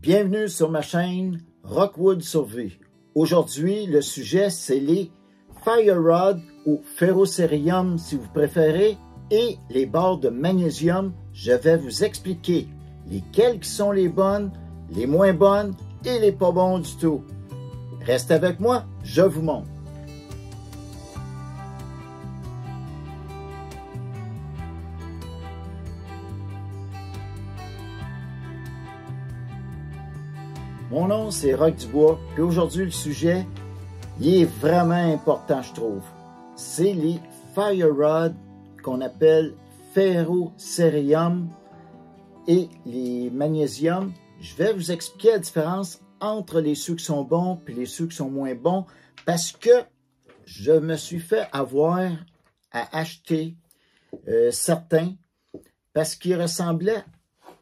Bienvenue sur ma chaîne Rockwood Survey. Aujourd'hui, le sujet, c'est les Fire Rod ou Ferrocerium si vous préférez et les barres de magnésium. Je vais vous expliquer lesquelles qui sont les bonnes, les moins bonnes et les pas bons du tout. Restez avec moi, je vous montre. Mon nom, c'est Rock Dubois, et aujourd'hui, le sujet, il est vraiment important, je trouve. C'est les Fire Rod qu'on appelle Ferrocerium et les magnésium. Je vais vous expliquer la différence entre les ceux qui sont bons et les ceux qui sont moins bons parce que je me suis fait avoir à acheter certains parce qu'ils ressemblaient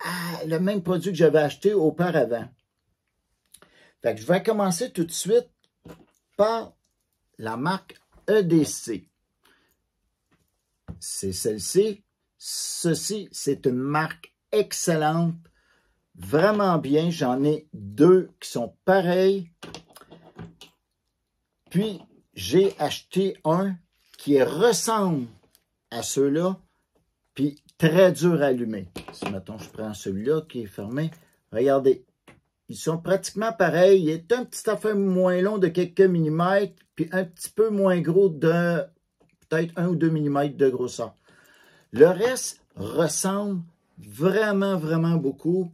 à le même produit que j'avais acheté auparavant. Fait que je vais commencer tout de suite par la marque EDC. C'est celle-ci. Ceci, c'est une marque excellente. Vraiment bien. J'en ai deux qui sont pareils. Puis, j'ai acheté un qui ressemble à ceux-là. Puis, très dur à allumer. Si, mettons, je prends celui-là qui est fermé. Regardez. Ils sont pratiquement pareils. Il est un petit affaire moins long de quelques millimètres, puis un petit peu moins gros de peut-être 1 ou 2 mm de grosseur. Le reste ressemble vraiment, vraiment beaucoup.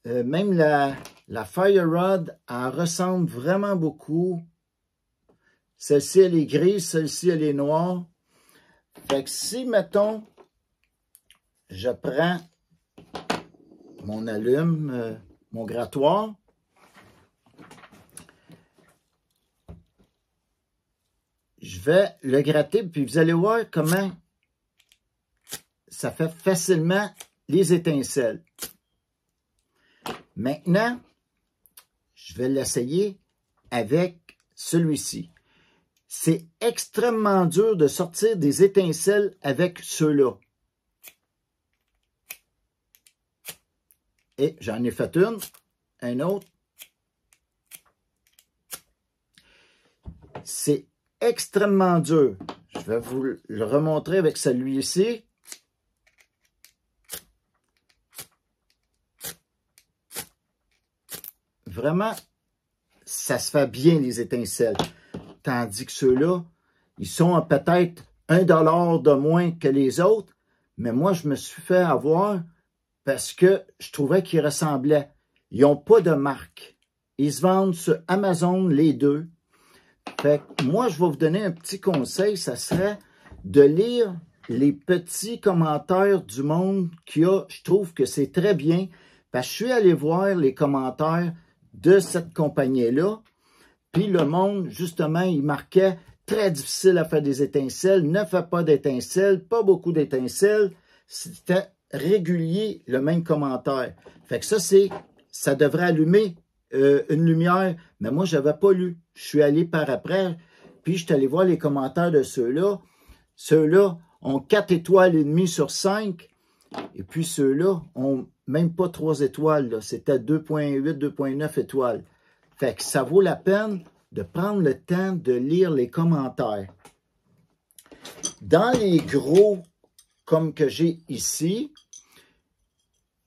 Même la Fire Rod, elle ressemble vraiment beaucoup. Celle-ci, elle est grise, celle-ci, elle est noire. Fait que si, mettons, je prends mon allume, mon grattoir. Je vais le gratter, puis vous allez voir comment ça fait facilement les étincelles. Maintenant, je vais l'essayer avec celui-ci. C'est extrêmement dur de sortir des étincelles avec ceux-là. Et j'en ai fait un autre. C'est extrêmement dur. Je vais vous le remontrer avec celui-ci. Vraiment, ça se fait bien les étincelles. Tandis que ceux-là, ils sont à peut-être $1 de moins que les autres. Mais moi, je me suis fait avoir parce que je trouvais qu'ils ressemblaient. Ils n'ont pas de marque. Ils se vendent sur Amazon, les deux. Fait que moi, je vais vous donner un petit conseil. Ça serait de lire les petits commentaires du monde qu'il y a. Je trouve que c'est très bien. Parce que je suis allé voir les commentaires de cette compagnie-là. Puis le monde, justement, il marquait « Très difficile à faire des étincelles. Ne fais pas d'étincelles. Pas beaucoup d'étincelles. » C'était régulier, le même commentaire. Fait que ça devrait allumer une lumière, mais moi, je n'avais pas lu. Je suis allé par après, puis je suis allé voir les commentaires de ceux-là. Ceux-là ont 4 étoiles et demie sur 5, et puis ceux-là ont même pas 3 étoiles. C'était 2.8, 2.9 étoiles. Fait que ça vaut la peine de prendre le temps de lire les commentaires. Dans les gros, comme que j'ai ici,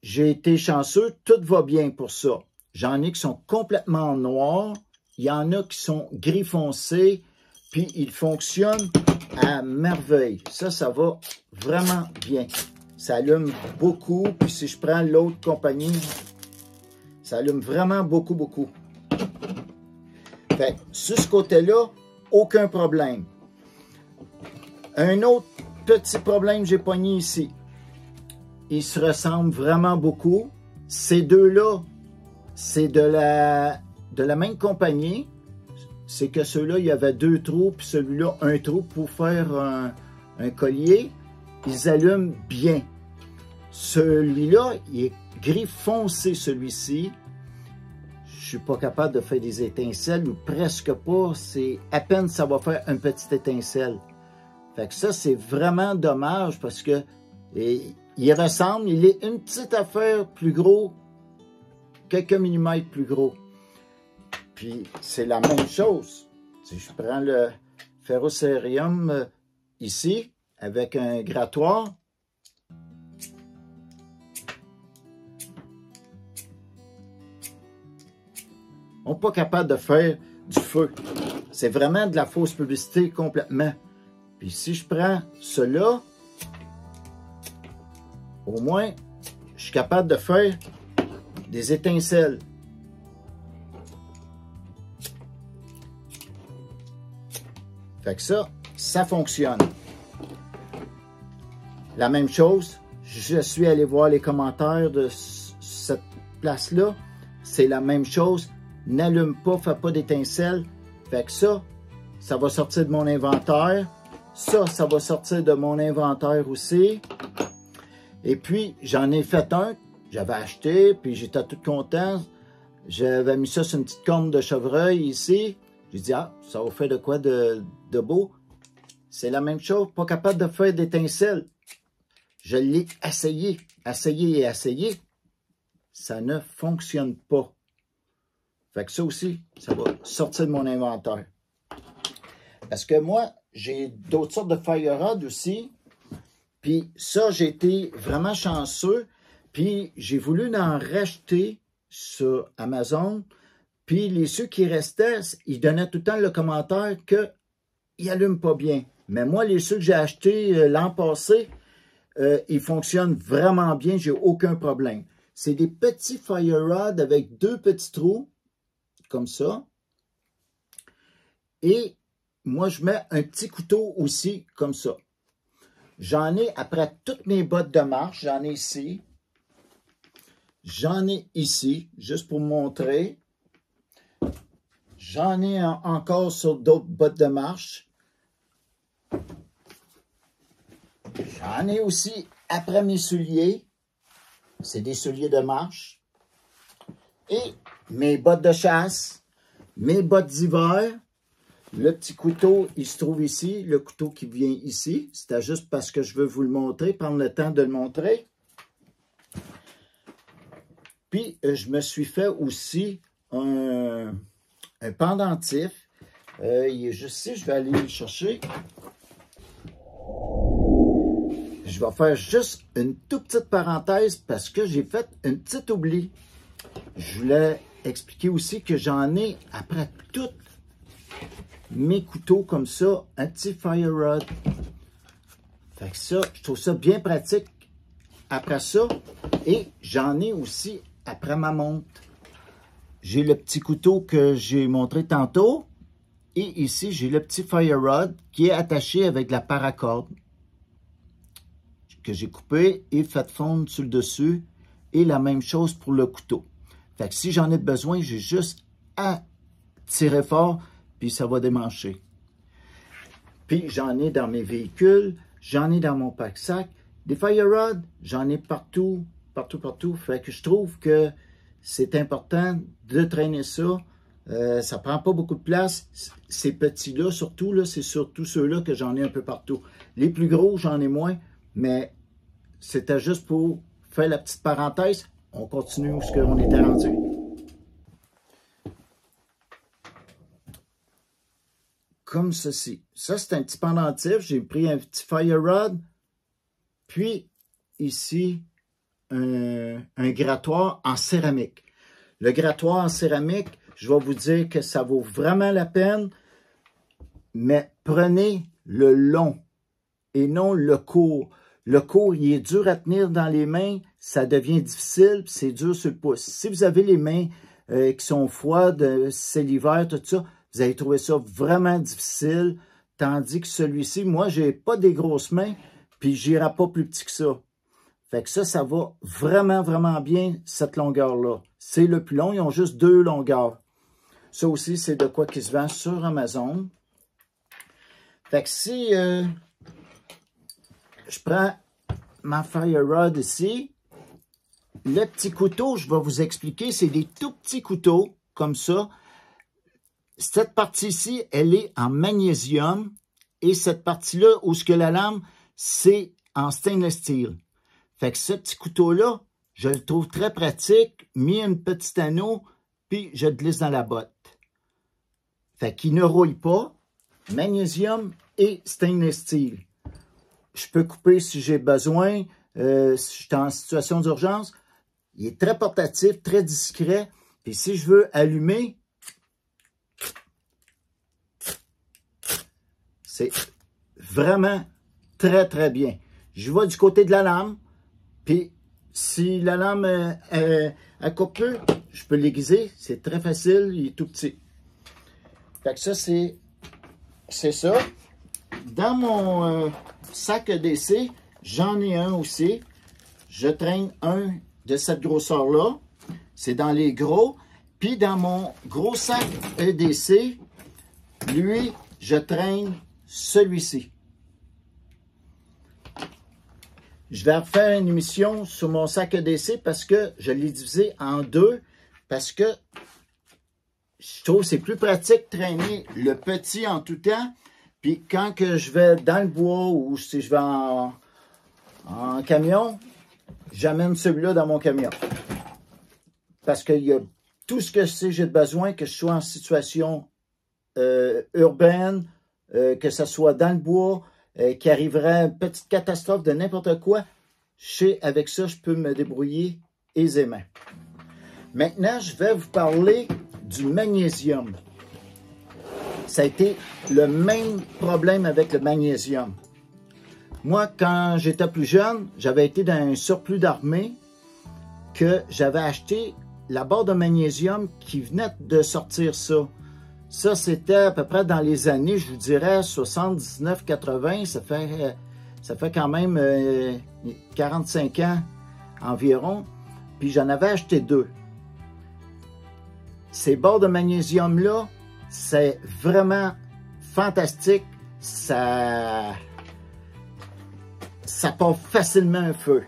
j'ai été chanceux, tout va bien pour ça. J'en ai qui sont complètement noirs, il y en a qui sont gris foncé, puis ils fonctionnent à merveille. Ça va vraiment bien. Ça allume beaucoup, puis si je prends l'autre compagnie, ça allume vraiment beaucoup, beaucoup. Fait, sur ce côté-là, aucun problème. Un autre petit problème que j'ai pogné ici. Ils se ressemblent vraiment beaucoup. Ces deux-là, c'est de la même compagnie. C'est que ceux-là, il y avait 2 trous, puis celui-là, 1 trou pour faire un collier. Ils allument bien. Celui-là, il est gris foncé, celui-ci. Je suis pas capable de faire des étincelles, ou presque pas. C'est à peine ça va faire une petite étincelle. Fait que ça, c'est vraiment dommage parce que il ressemble, il est une petite affaire plus gros quelques millimètres plus gros. Puis c'est la même chose. Si je prends le ferrocérium ici, avec un grattoir, on n'est pas capable de faire du feu. C'est vraiment de la fausse publicité complètement. Puis si je prends cela, au moins, je suis capable de faire des étincelles. Fait que ça fonctionne. La même chose, je suis allé voir les commentaires de cette place-là. C'est la même chose. N'allume pas, fais pas d'étincelles. Fait que ça va sortir de mon inventaire. Ça va sortir de mon inventaire aussi. Et puis, j'en ai fait un. J'avais acheté, puis j'étais tout content. J'avais mis ça sur une petite corne de chevreuil ici. J'ai dit, ah, ça va faire de quoi de beau. C'est la même chose, pas capable de faire d'étincelles. Je l'ai essayé, essayé et essayé. Ça ne fonctionne pas. Fait que ça aussi, ça va sortir de mon inventaire. Parce que moi, j'ai d'autres sortes de fire rod aussi. Puis ça, j'ai été vraiment chanceux. Puis j'ai voulu en racheter sur Amazon. Puis ceux qui restaient, ils donnaient tout le temps le commentaire qu'ils n'allument pas bien. Mais moi, ceux que j'ai achetés l'an passé, ils fonctionnent vraiment bien. J'ai aucun problème. C'est des petits fire rods avec 2 petits trous, comme ça. Et moi, je mets un petit couteau aussi, comme ça. J'en ai, après toutes mes bottes de marche, j'en ai ici. J'en ai ici, juste pour vous montrer. J'en ai encore sur d'autres bottes de marche. J'en ai aussi après mes souliers. C'est des souliers de marche. Et mes bottes de chasse, mes bottes d'hiver. Le petit couteau, il se trouve ici. Le couteau qui vient ici. C'était juste parce que je veux vous le montrer, prendre le temps de le montrer. Puis, je me suis fait aussi un pendentif. Il est juste ici. Je vais aller le chercher. Je vais faire juste une toute petite parenthèse parce que j'ai fait une petite oubli. Je voulais expliquer aussi que j'en ai, après tous mes couteaux comme ça, un petit fire rod. Fait que ça, je trouve ça bien pratique après ça. Et j'en ai aussi après ma montre. J'ai le petit couteau que j'ai montré tantôt. Et ici, j'ai le petit fire rod qui est attaché avec la paracorde que j'ai coupé et fait fondre sur le dessus. Et la même chose pour le couteau. Fait que si j'en ai besoin, j'ai juste à tirer fort, puis ça va démancher. Puis j'en ai dans mes véhicules, j'en ai dans mon pack-sac. Des fire rods, j'en ai partout, partout, partout. Fait que je trouve que c'est important de traîner ça. Ça prend pas beaucoup de place. Ces petits-là, surtout, là, c'est surtout ceux-là que j'en ai un peu partout. Les plus gros, j'en ai moins, mais c'était juste pour faire la petite parenthèse. On continue où on était rendu. Comme ceci. Ça, c'est un petit pendentif. J'ai pris un petit fire rod. Puis, ici, un grattoir en céramique. Le grattoir en céramique, je vais vous dire que ça vaut vraiment la peine. Mais prenez le long et non le court. Le court, il est dur à tenir dans les mains. Ça devient difficile, c'est dur sur le pouce. Si vous avez les mains qui sont froides, c'est l'hiver, tout ça, vous allez trouver ça vraiment difficile. Tandis que celui-ci, moi, j'ai pas des grosses mains, puis j'irai pas plus petit que ça. Fait que ça va vraiment, vraiment bien, cette longueur-là. C'est le plus long, ils ont juste 2 longueurs. Ça aussi, c'est de quoi qui se vend sur Amazon. Fait que si je prends ma fire rod ici, le petit couteau, je vais vous expliquer, c'est des tout petits couteaux, comme ça. Cette partie-ci, elle est en magnésium. Et cette partie-là, où ce que la lame, c'est en stainless steel. Fait que ce petit couteau-là, Je le trouve très pratique, mis un petit anneau, puis je le glisse dans la botte. Fait qu'il ne rouille pas. Magnésium et stainless steel. Je peux couper si j'ai besoin, si je suis en situation d'urgence. Il est très portatif, très discret. Puis si je veux allumer, c'est vraiment très, très bien. Je vais du côté de la lame, puis si la lame elle coupe peu, je peux l'aiguiser. C'est très facile, il est tout petit. Fait que ça, c'est ça. Dans mon sac EDC, j'en ai un aussi. Je traîne un de cette grosseur-là. C'est dans les gros. Puis dans mon gros sac EDC, lui, je traîne celui-ci. Je vais refaire une émission sur mon sac EDC parce que je l'ai divisé en deux. Parce que je trouve que c'est plus pratique de traîner le petit en tout temps. Puis quand que je vais dans le bois ou si je vais en camion, j'amène celui-là dans mon camion. Parce qu'il y a tout ce que j'ai besoin, que je sois en situation urbaine, que ce soit dans le bois, qu'il arriverait une petite catastrophe de n'importe quoi. Avec ça, je peux me débrouiller aisément. Maintenant, je vais vous parler du magnésium. Ça a été le même problème avec le magnésium. Moi, quand j'étais plus jeune, j'avais été dans un surplus d'armée que j'avais acheté la barre de magnésium qui venait de sortir ça. Ça, c'était à peu près dans les années, je vous dirais, 79-80. Ça fait quand même 45 ans environ. Puis j'en avais acheté deux. Ces barres de magnésium-là, c'est vraiment fantastique. Ça part facilement un feu.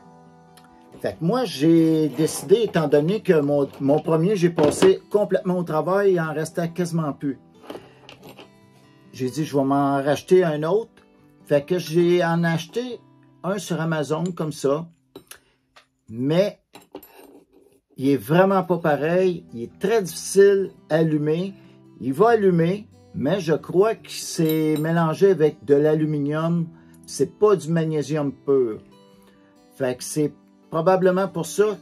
Fait que moi, j'ai décidé, étant donné que mon premier, j'ai passé complètement au travail, il en restait quasiment plus. J'ai dit, je vais m'en racheter un autre. Fait que j'ai en acheté un sur Amazon comme ça. Mais il est vraiment pas pareil. Il est très difficile à allumer. Il va allumer, mais je crois que c'est mélangé avec de l'aluminium. C'est pas du magnésium pur. Fait que c'est probablement pour ça,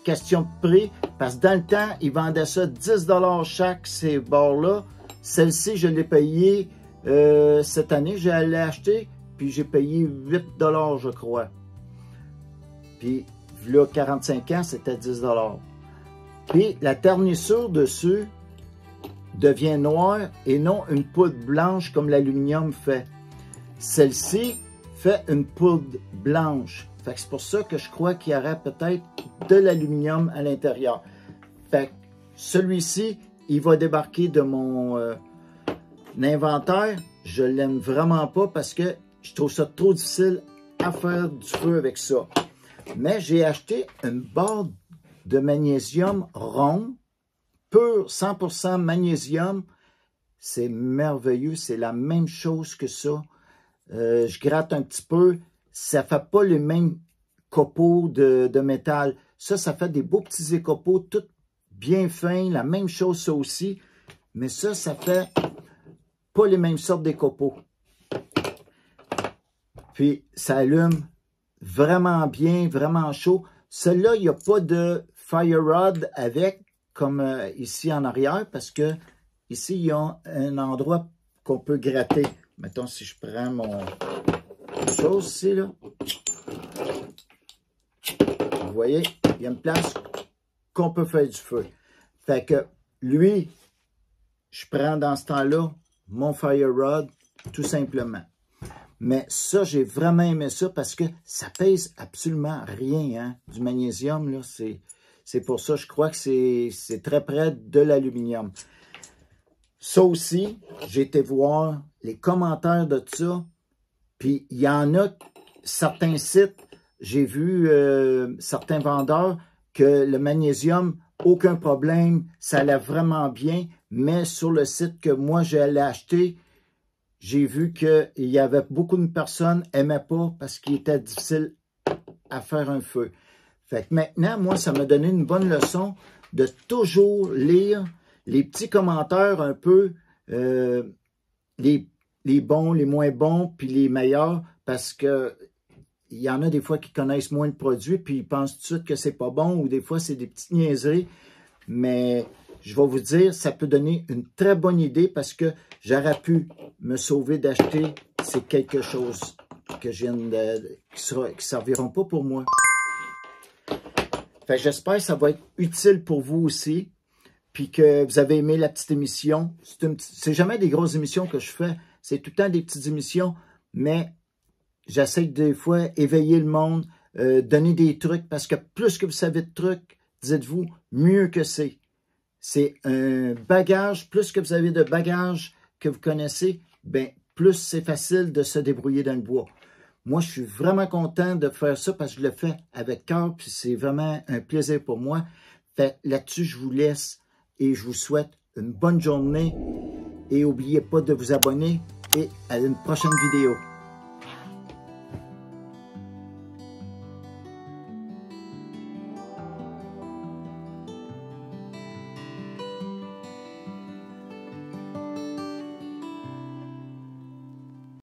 question de prix, parce que dans le temps, ils vendaient ça 10 $ chaque, ces barres-là. Celle-ci, je l'ai payée cette année, je l'ai acheté, puis j'ai payé 8 $, je crois. Puis, là, 45 ans, c'était 10 $. Puis, la ternissure dessus devient noire et non une poudre blanche comme l'aluminium fait. Celle-ci fait une poudre blanche. Fait que c'est pour ça que je crois qu'il y aurait peut-être de l'aluminium à l'intérieur. Fait que celui-ci, il va débarquer de mon inventaire. Je l'aime vraiment pas parce que je trouve ça trop difficile à faire du feu avec ça. Mais j'ai acheté une barre de magnésium rond, pur 100% magnésium. C'est merveilleux, c'est la même chose que ça. Je gratte un petit peu. Ça ne fait pas les mêmes copeaux de métal. Ça fait des beaux petits écopeaux, tout bien fins. La même chose, ça aussi. Mais ça fait pas les mêmes sortes d'écopeaux. Puis, ça allume vraiment bien, vraiment chaud. Celui-là, il n'y a pas de fire rod avec, comme ici en arrière, parce que ici, il y a un endroit qu'on peut gratter. Mettons, si je prends mon chose ici, là. Vous voyez, il y a une place qu'on peut faire du feu. Fait que lui, je prends dans ce temps-là mon fire rod, tout simplement. Mais ça, j'ai vraiment aimé ça parce que ça pèse absolument rien, hein, du magnésium, là. C'est pour ça, je crois que c'est très près de l'aluminium. Ça aussi, j'ai été voir les commentaires de ça. Puis, il y en a certains sites, j'ai vu certains vendeurs que le magnésium, aucun problème, ça allait vraiment bien. Mais sur le site que moi, j'allais acheter, j'ai vu qu'il y avait beaucoup de personnes qui n'aimaient pas parce qu'il était difficile à faire un feu. Fait que maintenant, moi, ça m'a donné une bonne leçon de toujours lire les petits commentaires un peu, les bons, les moins bons, puis les meilleurs, parce que il y en a des fois qui connaissent moins le produit, puis ils pensent tout de suite que c'est pas bon, ou des fois c'est des petites niaiseries. Mais je vais vous dire, ça peut donner une très bonne idée parce que j'aurais pu me sauver d'acheter ces quelque chose que je viens de, qui serviront pas pour moi. Fait que j'espère que ça va être utile pour vous aussi, puis que vous avez aimé la petite émission. C'est jamais des grosses émissions que je fais, c'est tout le temps des petites émissions, mais j'essaie des fois éveiller le monde, donner des trucs, parce que plus que vous savez de trucs, dites-vous, mieux que c'est. C'est un bagage, plus que vous avez de bagages que vous connaissez, ben plus c'est facile de se débrouiller dans le bois. Moi, je suis vraiment content de faire ça parce que je le fais avec cœur, puis c'est vraiment un plaisir pour moi. Fait là-dessus, je vous laisse et je vous souhaite une bonne journée. Et n'oubliez pas de vous abonner et à une prochaine vidéo.